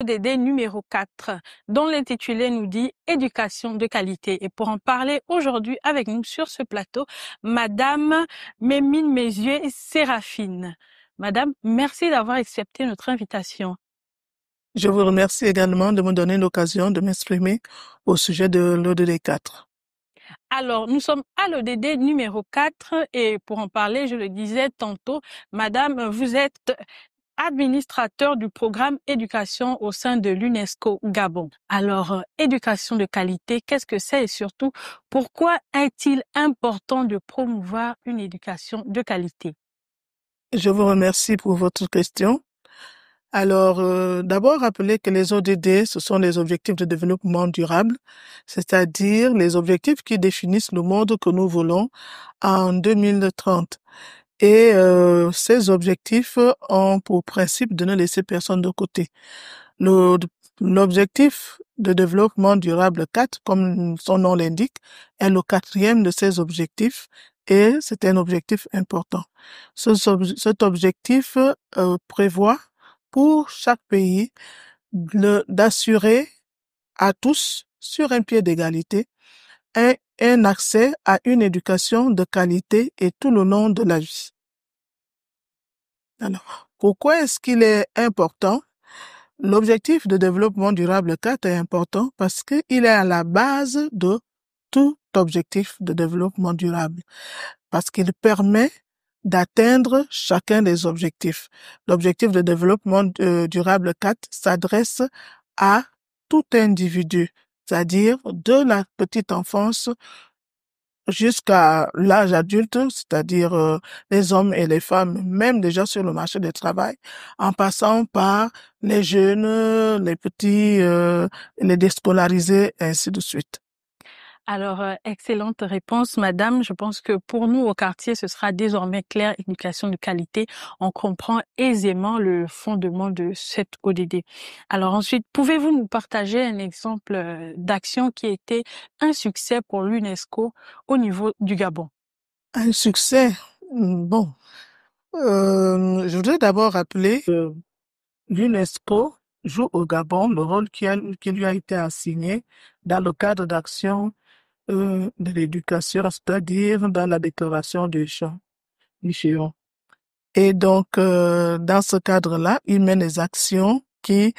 ODD numéro 4, dont l'intitulé nous dit éducation de qualité. Et pour en parler aujourd'hui avec nous sur ce plateau, Madame Mémine Mézieux Séraphine. Madame, merci d'avoir accepté notre invitation. Je vous remercie également de me donner l'occasion de m'exprimer au sujet de l'ODD 4. Alors, nous sommes à l'ODD numéro 4 et pour en parler, je le disais tantôt, Madame, vous êtes administrateur du programme éducation au sein de l'UNESCO Gabon. Alors, éducation de qualité, qu'est-ce que c'est et surtout, pourquoi est-il important de promouvoir une éducation de qualité? Je vous remercie pour votre question. Alors, d'abord, rappeler que les ODD, ce sont les objectifs de développement durable, c'est-à-dire les objectifs qui définissent le monde que nous voulons en 2030. Et ces objectifs ont pour principe de ne laisser personne de côté. L'objectif de développement durable 4, comme son nom l'indique, est le quatrième de ces objectifs et c'est un objectif important. Cet objectif prévoit pour chaque pays d'assurer à tous, sur un pied d'égalité, un accès à une éducation de qualité et tout le long de la vie. Alors, pourquoi est-ce qu'il est important? L'objectif de développement durable 4 est important parce qu'il est à la base de tout objectif de développement durable, parce qu'il permet d'atteindre chacun des objectifs. L'objectif de développement durable 4 s'adresse à tout individu, c'est-à-dire de la petite enfance jusqu'à l'âge adulte, c'est-à-dire les hommes et les femmes, même déjà sur le marché du travail, en passant par les jeunes, les petits, les déscolarisés, et ainsi de suite. Alors, excellente réponse, madame. Je pense que pour nous, au quartier, ce sera désormais clair, éducation de qualité. On comprend aisément le fondement de cette ODD. Alors ensuite, pouvez-vous nous partager un exemple d'action qui a été un succès pour l'UNESCO au niveau du Gabon? Un succès, bon, je voudrais d'abord rappeler que l'UNESCO joue au Gabon le rôle qui lui a été assigné dans le cadre d'action de l'éducation, c'est-à-dire dans la déclaration du Chion. Et donc, dans ce cadre-là, il mène des actions qui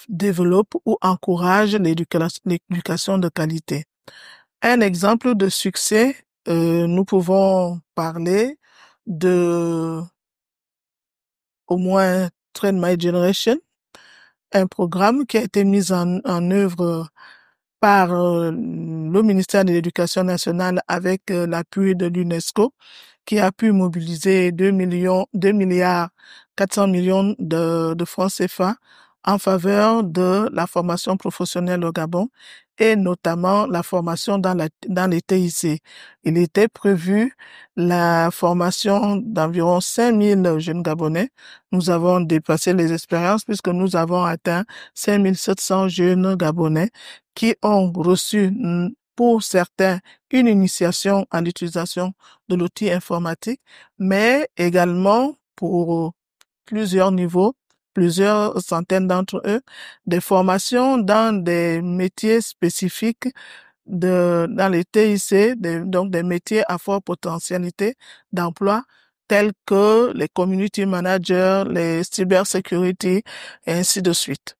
développent ou encouragent l'éducation de qualité. Un exemple de succès, nous pouvons parler de au moins Train My Generation, un programme qui a été mis en œuvre par le ministère de l'Éducation nationale avec l'appui de l'UNESCO, qui a pu mobiliser 2 milliards 400 millions de francs CFA en faveur de la formation professionnelle au Gabon et notamment la formation dans les TIC. Il était prévu la formation d'environ 5000 jeunes Gabonais. Nous avons dépassé les espérances puisque nous avons atteint 5700 jeunes Gabonais qui ont reçu, pour certains, une initiation à l'utilisation de l'outil informatique, mais également pour plusieurs niveaux, plusieurs centaines d'entre eux, des formations dans des métiers spécifiques dans les TIC, donc des métiers à forte potentialité d'emploi, tels que les community managers, les cybersecurity, et ainsi de suite.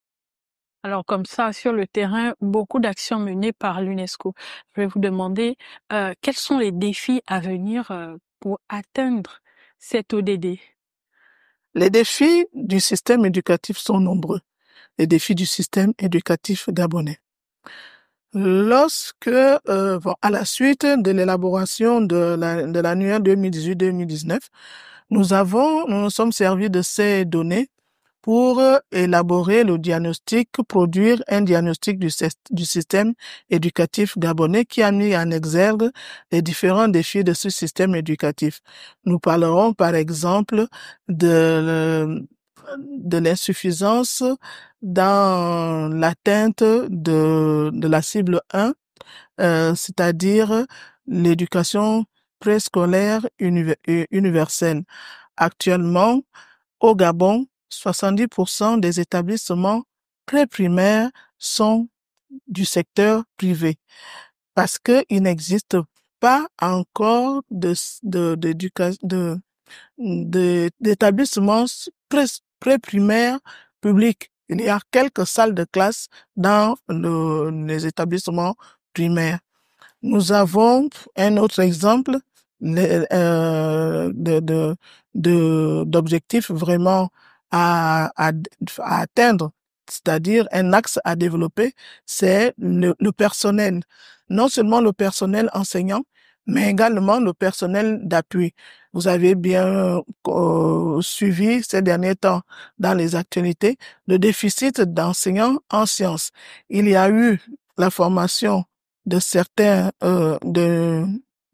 Alors comme ça, sur le terrain, beaucoup d'actions menées par l'UNESCO. Je vais vous demander quels sont les défis à venir pour atteindre cette ODD. Les défis du système éducatif sont nombreux. Les défis du système éducatif gabonais. À la suite de l'élaboration de l'annuaire 2018-2019, nous nous sommes servis de ces données pour élaborer le diagnostic, produire un diagnostic du système éducatif gabonais qui a mis en exergue les différents défis de ce système éducatif. Nous parlerons par exemple de l'insuffisance dans l'atteinte de la cible 1, c'est-à-dire l'éducation préscolaire universelle. Actuellement, au Gabon, 70% des établissements pré-primaires sont du secteur privé parce qu'il n'existe pas encore d'établissements pré-primaires publics. Il y a quelques salles de classe dans les établissements primaires. Nous avons un autre exemple d'objectif vraiment à atteindre, c'est-à-dire un axe à développer, c'est le personnel. Non seulement le personnel enseignant, mais également le personnel d'appui. Vous avez bien suivi ces derniers temps dans les actualités le déficit d'enseignants en sciences. Il y a eu la formation de certains, de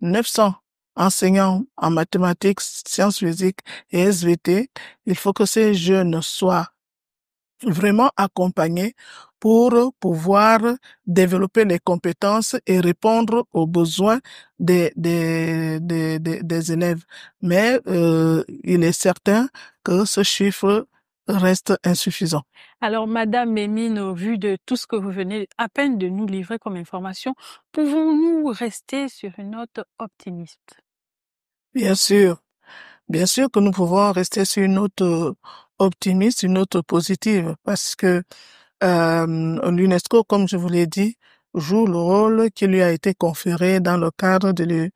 900 enseignants en mathématiques, sciences physiques et SVT. Il faut que ces jeunes soient vraiment accompagnés pour pouvoir développer les compétences et répondre aux besoins des élèves. Mais il est certain que ce chiffre reste insuffisant. Alors, Madame Mémine, au vu de tout ce que vous venez à peine de nous livrer comme information, pouvons-nous rester sur une note optimiste? Bien sûr que nous pouvons rester sur une note optimiste, une note positive, parce que l'UNESCO, comme je vous l'ai dit, joue le rôle qui lui a été conféré dans le cadre de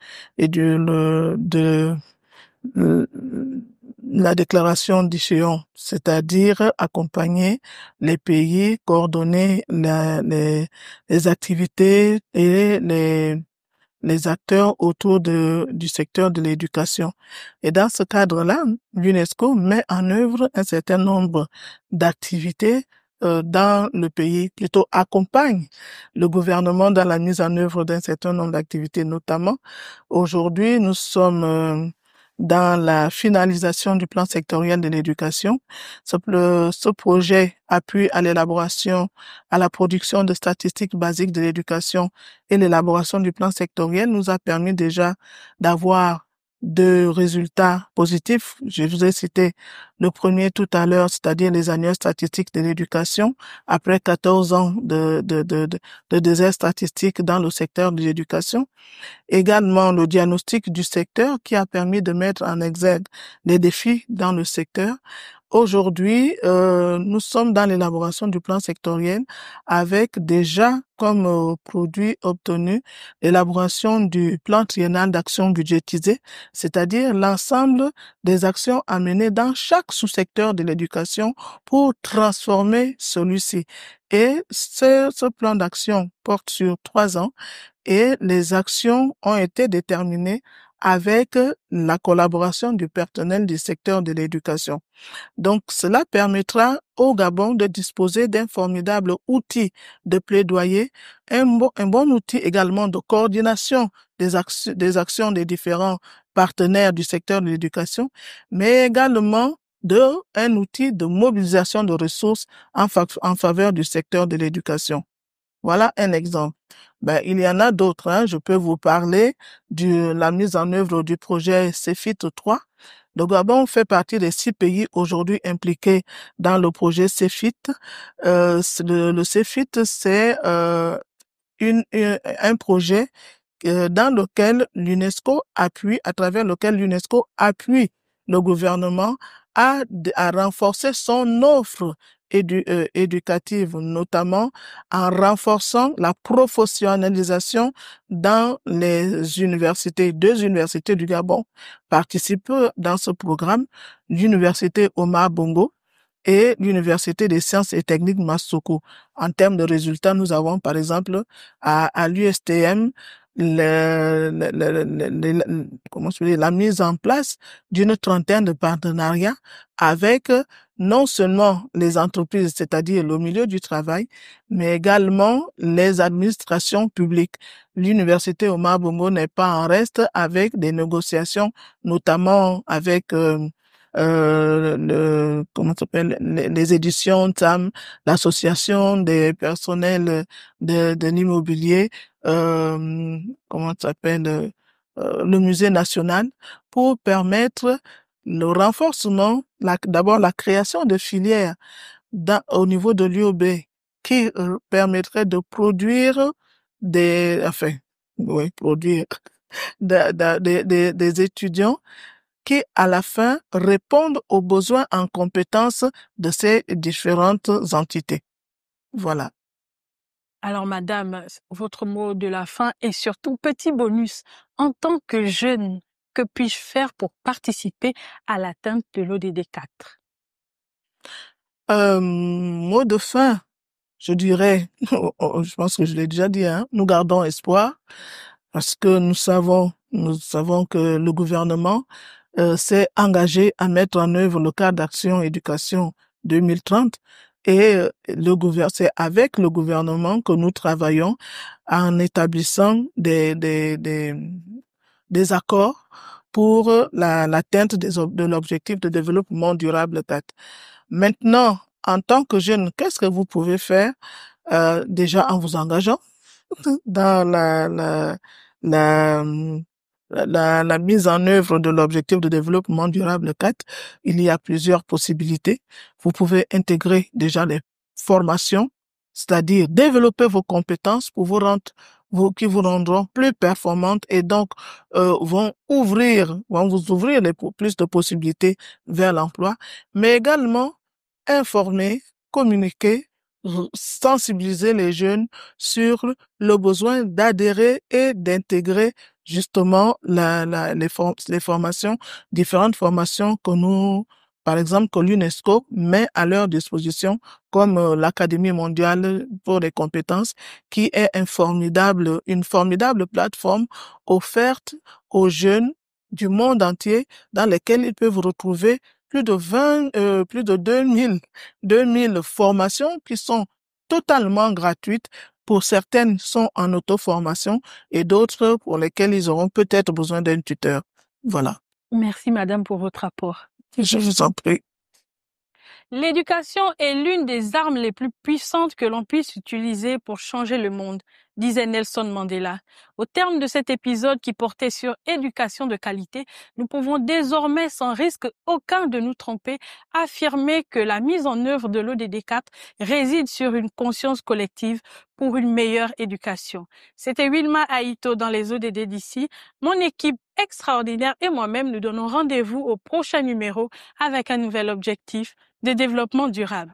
la déclaration d'Ichéon, c'est-à-dire accompagner les pays, coordonner les activités et les acteurs autour du secteur de l'éducation. Et dans ce cadre-là, l'UNESCO met en œuvre un certain nombre d'activités dans le pays, plutôt accompagne le gouvernement dans la mise en œuvre d'un certain nombre d'activités, notamment. Aujourd'hui, nous sommes dans la finalisation du plan sectoriel de l'éducation. Ce projet appuie à l'élaboration, à la production de statistiques basiques de l'éducation et l'élaboration du plan sectoriel nous a permis déjà d'avoir de résultats positifs. Je vous ai cité le premier tout à l'heure, c'est-à-dire les annuaires statistiques de l'éducation, après 14 ans de désert statistique dans le secteur de l'éducation. Également, le diagnostic du secteur qui a permis de mettre en exergue les défis dans le secteur. Aujourd'hui, nous sommes dans l'élaboration du plan sectoriel avec déjà comme produit obtenu l'élaboration du plan triennal d'action budgétisée, c'est-à-dire l'ensemble des actions à mener dans chaque sous-secteur de l'éducation pour transformer celui-ci. Et ce plan d'action porte sur 3 ans et les actions ont été déterminées avec la collaboration du personnel du secteur de l'éducation. Donc, cela permettra au Gabon de disposer d'un formidable outil de plaidoyer, un bon outil également de coordination des actions des différents partenaires du secteur de l'éducation, mais également un outil de mobilisation de ressources en faveur du secteur de l'éducation. Voilà un exemple. Ben, il y en a d'autres, hein. Je peux vous parler de la mise en œuvre du projet CEFIT 3. Le Gabon fait partie des 6 pays aujourd'hui impliqués dans le projet CEFIT. Le CEFIT, c'est un projet dans lequel l'UNESCO appuie, à travers lequel l'UNESCO appuie le gouvernement à renforcer son offre éducative, notamment en renforçant la professionnalisation dans les universités. 2 universités du Gabon participent dans ce programme, l'université Omar Bongo et l'Université des sciences et techniques Massoko. En termes de résultats, nous avons par exemple à l'USTM la mise en place d'une trentaine de partenariats avec non seulement les entreprises, c'est-à-dire le milieu du travail, mais également les administrations publiques. L'Université Omar Bongo n'est pas en reste avec des négociations, notamment avec les éditions TAM, l'association des personnels de l'immobilier, le musée national, pour permettre le renforcement, d'abord la création de filières au niveau de l'UOB qui permettrait de produire produire des étudiants qui, à la fin, répondent aux besoins en compétences de ces différentes entités. Voilà. Alors, madame, votre mot de la fin et surtout, petit bonus, en tant que jeune, que puis-je faire pour participer à l'atteinte de l'ODD 4? Mot de fin, je dirais, je pense que je l'ai déjà dit, hein, nous gardons espoir parce que nous savons que le gouvernement s'est engagé à mettre en œuvre le cadre d'action éducation 2030 et c'est avec le gouvernement que nous travaillons en établissant des accords pour l'atteinte de l'objectif de développement durable 4. Maintenant, en tant que jeune, qu'est-ce que vous pouvez faire? Déjà en vous engageant dans la mise en œuvre de l'objectif de développement durable 4, il y a plusieurs possibilités. Vous pouvez intégrer déjà les formations, c'est-à-dire développer vos compétences pour qui vous rendront plus performantes et donc vont vous ouvrir plus de possibilités vers l'emploi, mais également informer, communiquer, sensibiliser les jeunes sur le besoin d'adhérer et d'intégrer justement les formations, différentes formations par exemple, que l'UNESCO met à leur disposition, comme l'Académie mondiale pour les compétences, qui est une formidable plateforme offerte aux jeunes du monde entier dans lesquels ils peuvent retrouver plus de 2000 formations qui sont totalement gratuites. Pour certaines sont en auto-formation et d'autres pour lesquelles ils auront peut-être besoin d'un tuteur. Voilà. Merci, madame, pour votre rapport. Je vous en prie. L'éducation est l'une des armes les plus puissantes que l'on puisse utiliser pour changer le monde, disait Nelson Mandela. Au terme de cet épisode qui portait sur éducation de qualité, nous pouvons désormais, sans risque aucun de nous tromper, affirmer que la mise en œuvre de l'ODD 4 réside sur une conscience collective pour une meilleure éducation. C'était Wilma Aito dans les ODD d'ici. Mon équipe extraordinaire et moi-même nous donnons rendez-vous au prochain numéro avec un nouvel objectif de développement durable.